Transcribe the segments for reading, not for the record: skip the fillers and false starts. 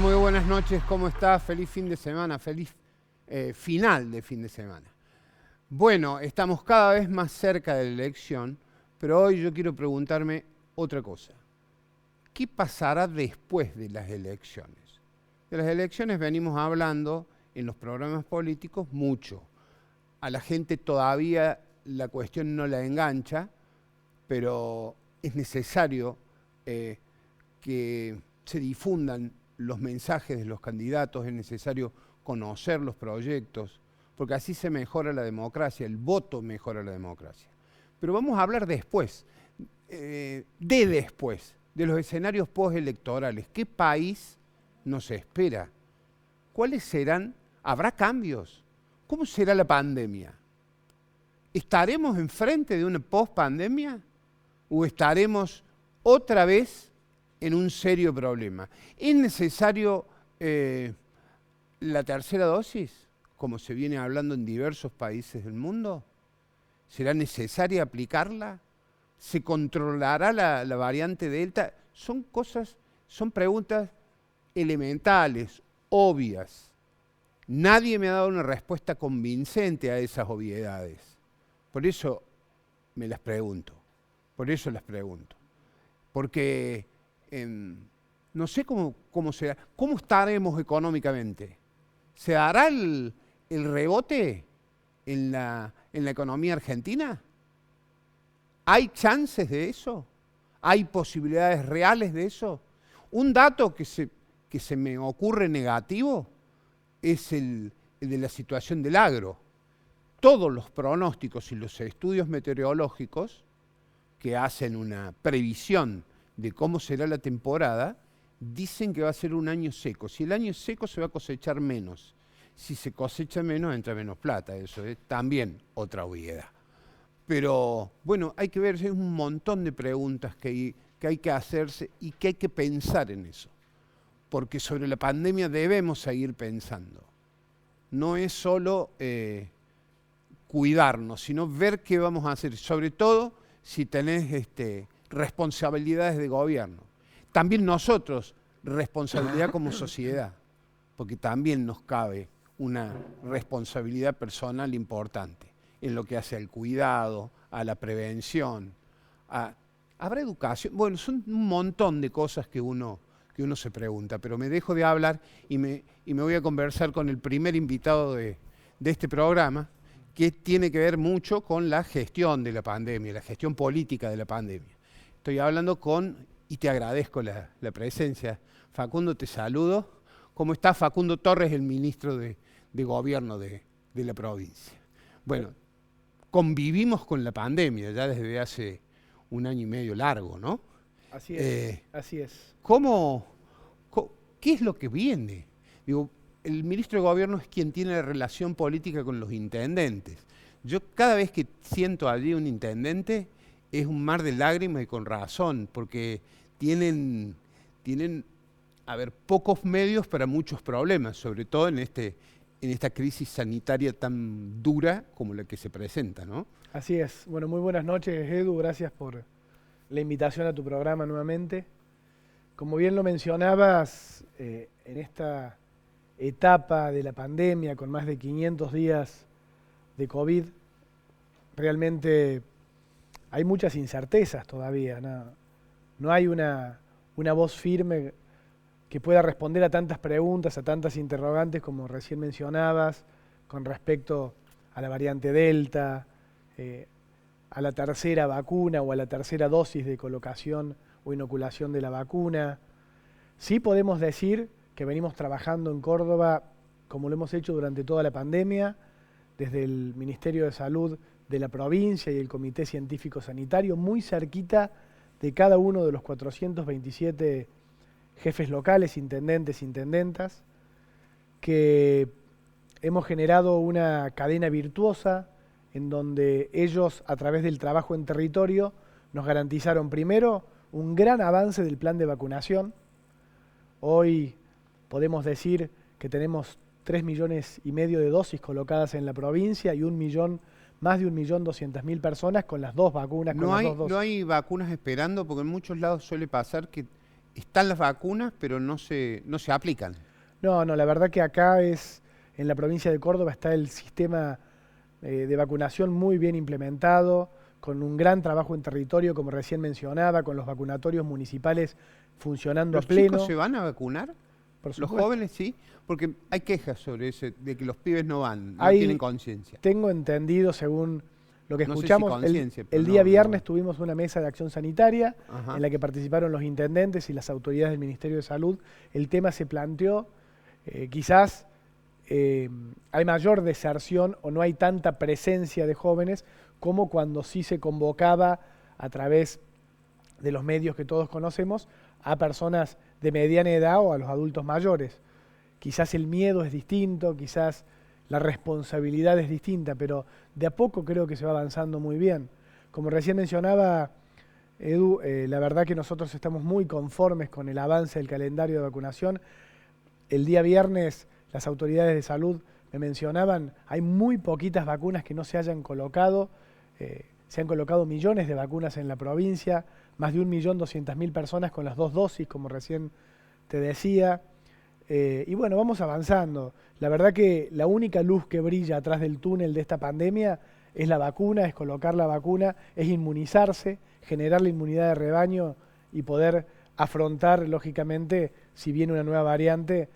Muy buenas noches, ¿cómo está? Feliz fin de semana, feliz final de fin de semana. Bueno, estamos cada vez más cerca de la elección, pero hoy yo quiero preguntarme otra cosa. ¿Qué pasará después de las elecciones? De las elecciones venimos hablando en los programas políticos mucho. A la gente todavía la cuestión no la engancha, pero es necesario que se difundan los mensajes de los candidatos, es necesario conocer los proyectos, porque así se mejora la democracia, el voto mejora la democracia. Pero vamos a hablar después, de los escenarios postelectorales. ¿Qué país nos espera? ¿Cuáles serán? ¿Habrá cambios? ¿Cómo será la pandemia? ¿Estaremos enfrente de una post-pandemia o estaremos otra vez en un serio problema? ¿Es necesario la tercera dosis, como se viene hablando en diversos países del mundo? ¿Será necesaria aplicarla? ¿Se controlará la variante Delta? Son preguntas elementales, obvias. Nadie me ha dado una respuesta convincente a esas obviedades. Por eso me las pregunto. Porque no sé cómo será. ¿Cómo estaremos económicamente? ¿Se dará el rebote en la economía argentina? ¿Hay chances de eso? ¿Hay posibilidades reales de eso? Un dato que se me ocurre negativo es el de la situación del agro. Todos los pronósticos y los estudios meteorológicos que hacen una previsión de cómo será la temporada, dicen que va a ser un año seco. Si el año es seco se va a cosechar menos. Si se cosecha menos, entra menos plata. Eso es también otra obviedad. Pero bueno, hay que ver, hay un montón de preguntas que hay que hacerse y que hay que pensar en eso. Porque sobre la pandemia debemos seguir pensando. No es solo cuidarnos, sino ver qué vamos a hacer. Sobre todo si tenés responsabilidades de gobierno. También nosotros, responsabilidad como sociedad, porque también nos cabe una responsabilidad personal importante en lo que hace al cuidado, a la prevención. ¿Habrá educación? Bueno, son un montón de cosas que uno se pregunta, pero me dejo de hablar y me voy a conversar con el primer invitado de este programa, que tiene que ver mucho con la gestión de la pandemia, la gestión política de la pandemia. Estoy hablando y te agradezco la presencia. Facundo, te saludo. ¿Cómo está Facundo Torres, el ministro de Gobierno de la provincia? Bueno, convivimos con la pandemia ya desde hace un año y medio largo, ¿no? Así es, así es. ¿Qué es lo que viene? Digo, el ministro de Gobierno es quien tiene la relación política con los intendentes. Yo cada vez que siento allí un intendente es un mar de lágrimas y con razón, porque tienen pocos medios para muchos problemas, sobre todo en esta crisis sanitaria tan dura como la que se presenta, ¿no? Así es. Bueno, muy buenas noches, Edu. Gracias por la invitación a tu programa nuevamente. Como bien lo mencionabas, en esta etapa de la pandemia, con más de 500 días de COVID, realmente hay muchas incertezas todavía. No hay una voz firme que pueda responder a tantas preguntas, a tantas interrogantes como recién mencionabas, con respecto a la variante Delta, a la tercera vacuna o a la tercera dosis de colocación o inoculación de la vacuna. Sí podemos decir que venimos trabajando en Córdoba como lo hemos hecho durante toda la pandemia, desde el Ministerio de Salud de la provincia y el Comité Científico Sanitario, muy cerquita de cada uno de los 427 jefes locales, intendentes, intendentas, que hemos generado una cadena virtuosa en donde ellos, a través del trabajo en territorio, nos garantizaron primero un gran avance del plan de vacunación. Hoy podemos decir que tenemos 3,5 millones de dosis colocadas en la provincia y más de 1.200.000 personas con las dos vacunas. ¿No hay vacunas esperando? Porque en muchos lados suele pasar que están las vacunas, pero no se aplican. No, la verdad que acá en la provincia de Córdoba está el sistema de vacunación muy bien implementado, con un gran trabajo en territorio, como recién mencionaba, con los vacunatorios municipales funcionando a ¿Los pleno. chicos se van a vacunar? Por Los supuesto. jóvenes sí, porque hay quejas sobre eso, de que los pibes no van, no tienen conciencia. Tengo entendido, según lo que No sé si escuchamos, conciencia, pero el día no viernes van. tuvimos una mesa de acción sanitaria Ajá. en la que participaron los intendentes y las autoridades del Ministerio de Salud. El tema se planteó, quizás hay mayor deserción o no hay tanta presencia de jóvenes como cuando sí se convocaba a través de los medios que todos conocemos a personas de mediana edad o a los adultos mayores. Quizás el miedo es distinto, quizás la responsabilidad es distinta, pero de a poco creo que se va avanzando muy bien. Como recién mencionaba Edu, la verdad que nosotros estamos muy conformes con el avance del calendario de vacunación. El día viernes las autoridades de salud me mencionaban, hay muy poquitas vacunas que no se hayan colocado. Se han colocado millones de vacunas en la provincia, más de 1.200.000 personas con las 2 dosis, como recién te decía. Y bueno, vamos avanzando. La verdad que la única luz que brilla atrás del túnel de esta pandemia es la vacuna, es colocar la vacuna, es inmunizarse, generar la inmunidad de rebaño y poder afrontar, lógicamente, si viene una nueva variante,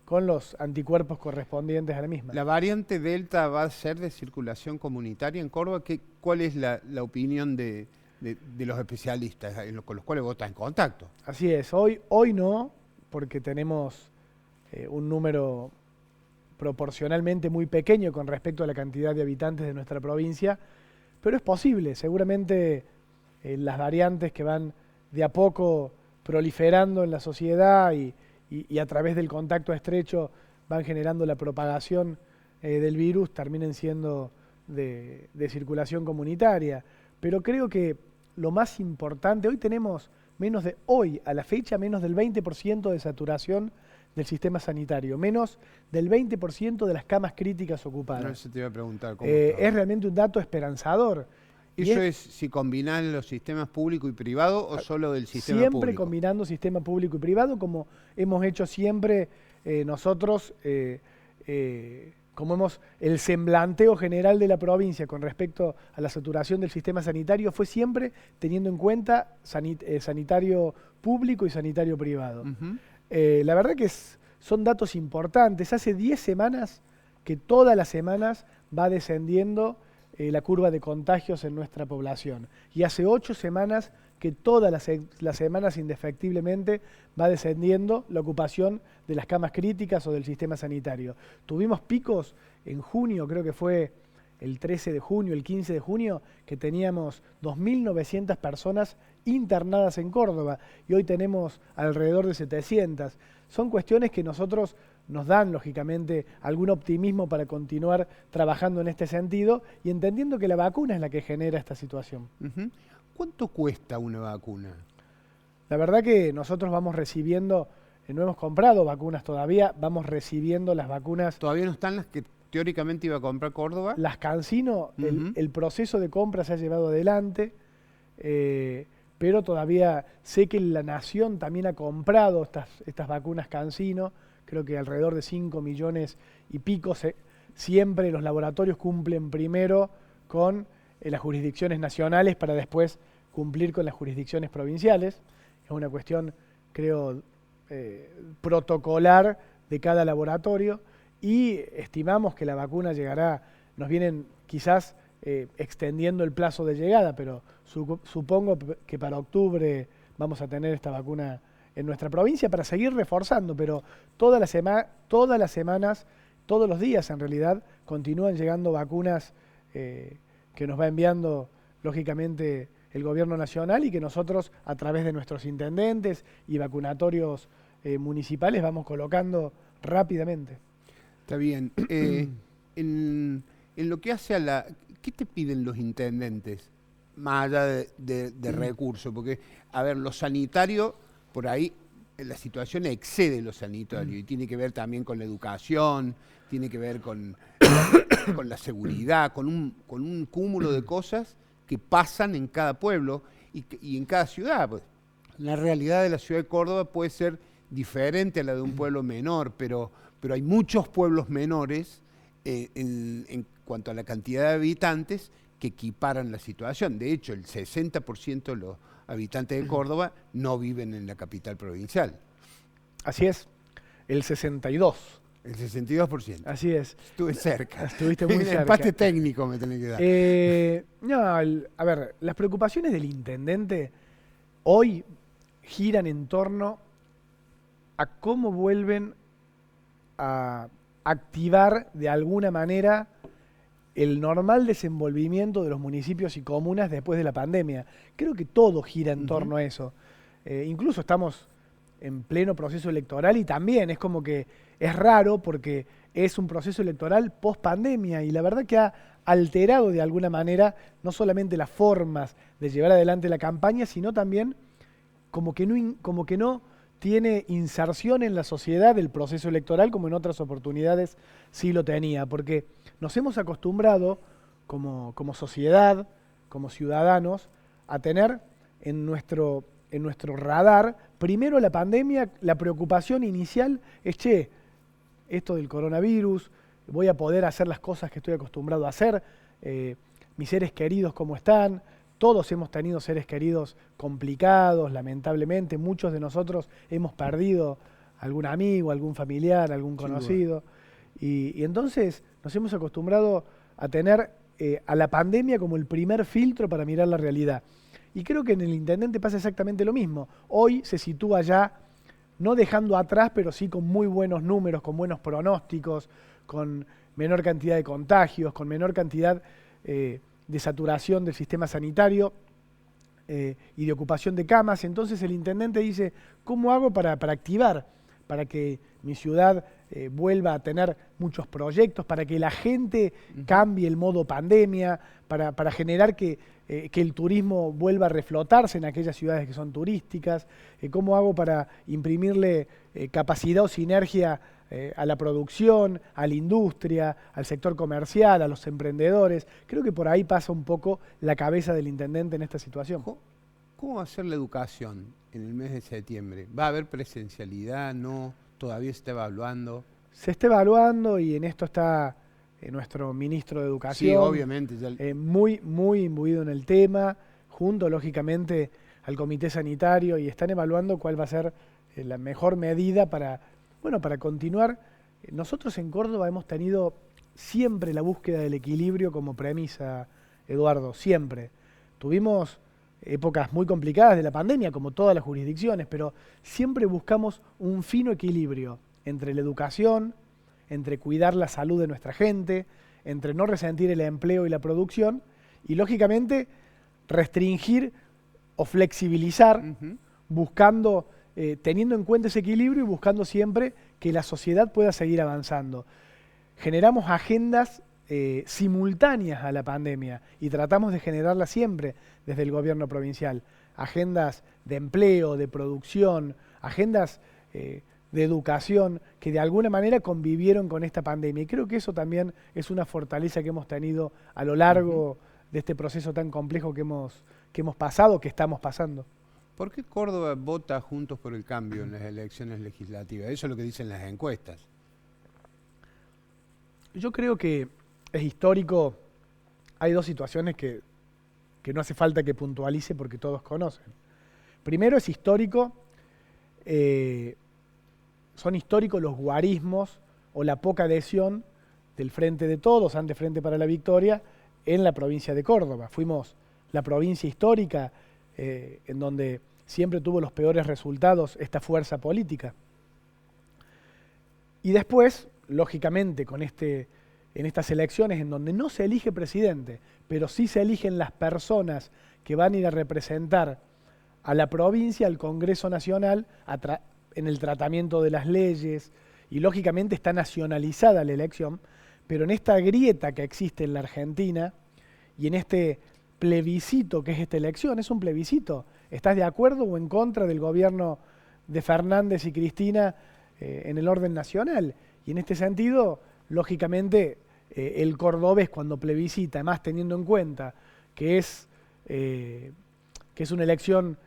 con los anticuerpos correspondientes a la misma. ¿La variante Delta va a ser de circulación comunitaria en Córdoba? ¿Cuál es la opinión de los especialistas con los cuales vos estás en contacto? Así es, hoy no, porque tenemos un número proporcionalmente muy pequeño con respecto a la cantidad de habitantes de nuestra provincia, pero es posible, seguramente las variantes que van de a poco proliferando en la sociedad y a través del contacto estrecho van generando la propagación del virus, terminen siendo de circulación comunitaria. Pero creo que lo más importante, hoy tenemos a la fecha, menos del 20% de saturación del sistema sanitario, menos del 20% de las camas críticas ocupadas. No, se te iba a preguntar cómo Es realmente un dato esperanzador. ¿Eso es si combinan los sistemas público y privado o solo del sistema siempre público? Siempre combinando sistema público y privado, como hemos hecho siempre nosotros, como el semblanteo general de la provincia con respecto a la saturación del sistema sanitario fue siempre teniendo en cuenta sanitario público y sanitario privado. La verdad que son datos importantes. Hace 10 semanas que todas las semanas va descendiendo la curva de contagios en nuestra población. Y hace 8 semanas que todas las semanas indefectiblemente va descendiendo la ocupación de las camas críticas o del sistema sanitario. Tuvimos picos en junio, creo que fue el 13 de junio, el 15 de junio, que teníamos 2.900 personas internadas en Córdoba y hoy tenemos alrededor de 700. Son cuestiones que nosotros nos dan, lógicamente, algún optimismo para continuar trabajando en este sentido y entendiendo que la vacuna es la que genera esta situación. ¿Cuánto cuesta una vacuna? La verdad que nosotros vamos recibiendo, no hemos comprado vacunas todavía, vamos recibiendo las vacunas. ¿Todavía no están las que teóricamente iba a comprar Córdoba? Las CanSino, el proceso de compra se ha llevado adelante, pero todavía sé que la Nación también ha comprado estas vacunas CanSino, creo que alrededor de 5 millones y pico. Siempre los laboratorios cumplen primero con las jurisdicciones nacionales para después cumplir con las jurisdicciones provinciales. Es una cuestión, creo, protocolar de cada laboratorio y estimamos que la vacuna llegará, nos vienen quizás extendiendo el plazo de llegada, pero supongo que para octubre vamos a tener esta vacuna en nuestra provincia para seguir reforzando, pero todas las semanas, todos los días en realidad, continúan llegando vacunas que nos va enviando, lógicamente, el gobierno nacional y que nosotros, a través de nuestros intendentes y vacunatorios municipales, vamos colocando rápidamente. Está bien. En lo que hace a la... ¿Qué te piden los intendentes, más allá de recursos? Porque, a ver, lo sanitario, por ahí la situación excede lo sanitario y tiene que ver también con la educación, tiene que ver con la seguridad, con un cúmulo de cosas que pasan en cada pueblo y en cada ciudad. Pues, La realidad de la ciudad de Córdoba puede ser diferente a la de un pueblo menor, pero hay muchos pueblos menores en cuanto a la cantidad de habitantes que equiparan la situación. De hecho, el 60% de los habitantes de Córdoba no viven en la capital provincial. Así es, el 62. El 62%. Así es. Estuve cerca. Estuviste muy cerca. Empate técnico me tenés que dar. No, a ver, las preocupaciones del intendente hoy giran en torno a cómo vuelven a activar de alguna manera el normal desenvolvimiento de los municipios y comunas después de la pandemia. Creo que todo gira en torno a eso. Incluso estamos en pleno proceso electoral y también es como que es raro porque es un proceso electoral post pandemia y la verdad que ha alterado de alguna manera no solamente las formas de llevar adelante la campaña, sino también como que no tiene inserción en la sociedad del proceso electoral como en otras oportunidades sí lo tenía, porque nos hemos acostumbrado como sociedad, como ciudadanos, a tener en nuestro radar, primero la pandemia, la preocupación inicial es, esto del coronavirus, voy a poder hacer las cosas que estoy acostumbrado a hacer, mis seres queridos cómo están, todos hemos tenido seres queridos complicados, lamentablemente, muchos de nosotros hemos perdido algún amigo, algún familiar, algún conocido, y entonces nos hemos acostumbrado a tener a la pandemia como el primer filtro para mirar la realidad. Y creo que en el intendente pasa exactamente lo mismo. Hoy se sitúa ya, no dejando atrás, pero sí con muy buenos números, con buenos pronósticos, con menor cantidad de contagios, con menor cantidad de saturación del sistema sanitario y de ocupación de camas. Entonces el intendente dice, ¿cómo hago para activar, para que mi ciudad vuelva a tener muchos proyectos, para que la gente cambie el modo pandemia, para generar que el turismo vuelva a reflotarse en aquellas ciudades que son turísticas? ¿Cómo hago para imprimirle capacidad o sinergia a la producción, a la industria, al sector comercial, a los emprendedores? Creo que por ahí pasa un poco la cabeza del intendente en esta situación. ¿Cómo va a ser la educación en el mes de septiembre? ¿Va a haber presencialidad? ¿No? ¿Todavía se está evaluando? Se está evaluando y en esto está nuestro ministro de Educación. Sí, obviamente. Muy imbuido en el tema, junto, lógicamente, al Comité Sanitario, y están evaluando cuál va a ser la mejor medida para continuar. Nosotros en Córdoba hemos tenido siempre la búsqueda del equilibrio como premisa, Eduardo, siempre. Tuvimos épocas muy complicadas de la pandemia, como todas las jurisdicciones, pero siempre buscamos un fino equilibrio entre la educación, entre cuidar la salud de nuestra gente, entre no resentir el empleo y la producción, y lógicamente restringir o flexibilizar, buscando, teniendo en cuenta ese equilibrio y buscando siempre que la sociedad pueda seguir avanzando. Generamos agendas simultáneas a la pandemia y tratamos de generarlas siempre desde el gobierno provincial. Agendas de empleo, de producción, agendas de educación que de alguna manera convivieron con esta pandemia. Y creo que eso también es una fortaleza que hemos tenido a lo largo de este proceso tan complejo que hemos pasado, que estamos pasando. ¿Por qué Córdoba vota Juntos por el Cambio en las elecciones legislativas? Eso es lo que dicen las encuestas. Yo creo que es histórico. Hay dos situaciones que no hace falta que puntualice porque todos conocen. Primero, es histórico, son históricos los guarismos o la poca adhesión del Frente de Todos, antes Frente para la Victoria, en la provincia de Córdoba. Fuimos la provincia histórica en donde siempre tuvo los peores resultados esta fuerza política. Y después, lógicamente, en estas elecciones en donde no se elige presidente, pero sí se eligen las personas que van a ir a representar a la provincia, al Congreso Nacional, en el tratamiento de las leyes, y lógicamente está nacionalizada la elección, pero en esta grieta que existe en la Argentina y en este plebiscito que es esta elección, es un plebiscito. ¿Estás de acuerdo o en contra del gobierno de Fernández y Cristina en el orden nacional? Y en este sentido, lógicamente, el cordobés cuando plebiscita, más teniendo en cuenta que es una elección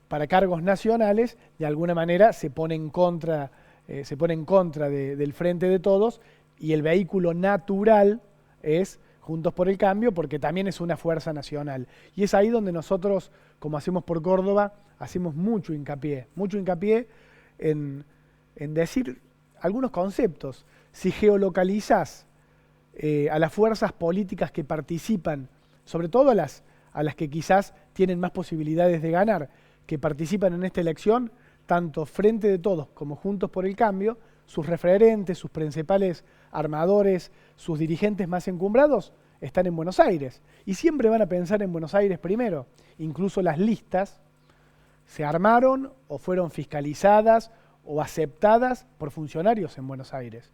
para cargos nacionales, de alguna manera se pone en contra, del Frente de Todos, y el vehículo natural es Juntos por el Cambio, porque también es una fuerza nacional. Y es ahí donde nosotros, como hacemos por Córdoba, hacemos mucho hincapié en decir algunos conceptos. Si geolocalizás a las fuerzas políticas que participan, sobre todo a las que quizás tienen más posibilidades de ganar, que participan en esta elección, tanto Frente de Todos como Juntos por el Cambio, sus referentes, sus principales armadores, sus dirigentes más encumbrados, están en Buenos Aires. Y siempre van a pensar en Buenos Aires primero. Incluso las listas se armaron o fueron fiscalizadas o aceptadas por funcionarios en Buenos Aires.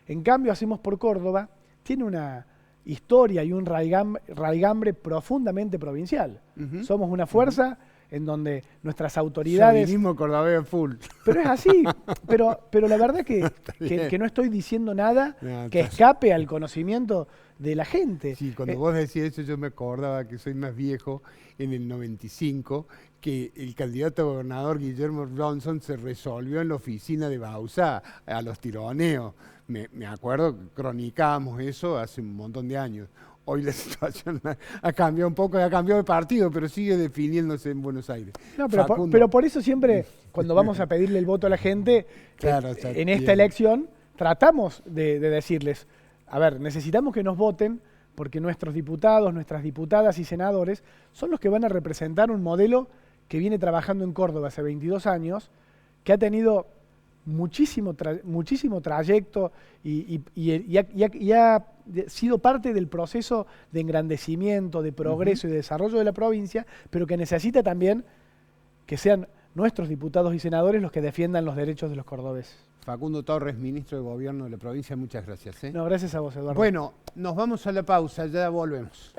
En cambio, Hacemos por Córdoba tiene una historia y un raigambre profundamente provincial. Somos una fuerza en donde nuestras autoridades... Chauvinismo cordobés full. Pero es así, pero la verdad que no estoy diciendo nada que escape al conocimiento de la gente. Sí, cuando vos decías eso yo me acordaba que soy más viejo, en el 95, que el candidato a gobernador Guillermo Johnson se resolvió en la oficina de Bauzá a los tironeos. Me acuerdo que cronicábamos eso hace un montón de años. Hoy la situación ha cambiado un poco, ha cambiado de partido, pero sigue definiéndose en Buenos Aires. No, pero por eso siempre, cuando vamos a pedirle el voto a la gente, claro, en esta elección, tratamos de decirles, a ver, necesitamos que nos voten, porque nuestros diputados, nuestras diputadas y senadores son los que van a representar un modelo que viene trabajando en Córdoba hace 22 años, que ha tenido muchísimo trayecto y ha sido parte del proceso de engrandecimiento, de progreso y de desarrollo de la provincia, pero que necesita también que sean nuestros diputados y senadores los que defiendan los derechos de los cordobeses. Facundo Torres, ministro de Gobierno de la provincia, muchas gracias. No, gracias a vos, Eduardo. Bueno, nos vamos a la pausa, ya volvemos.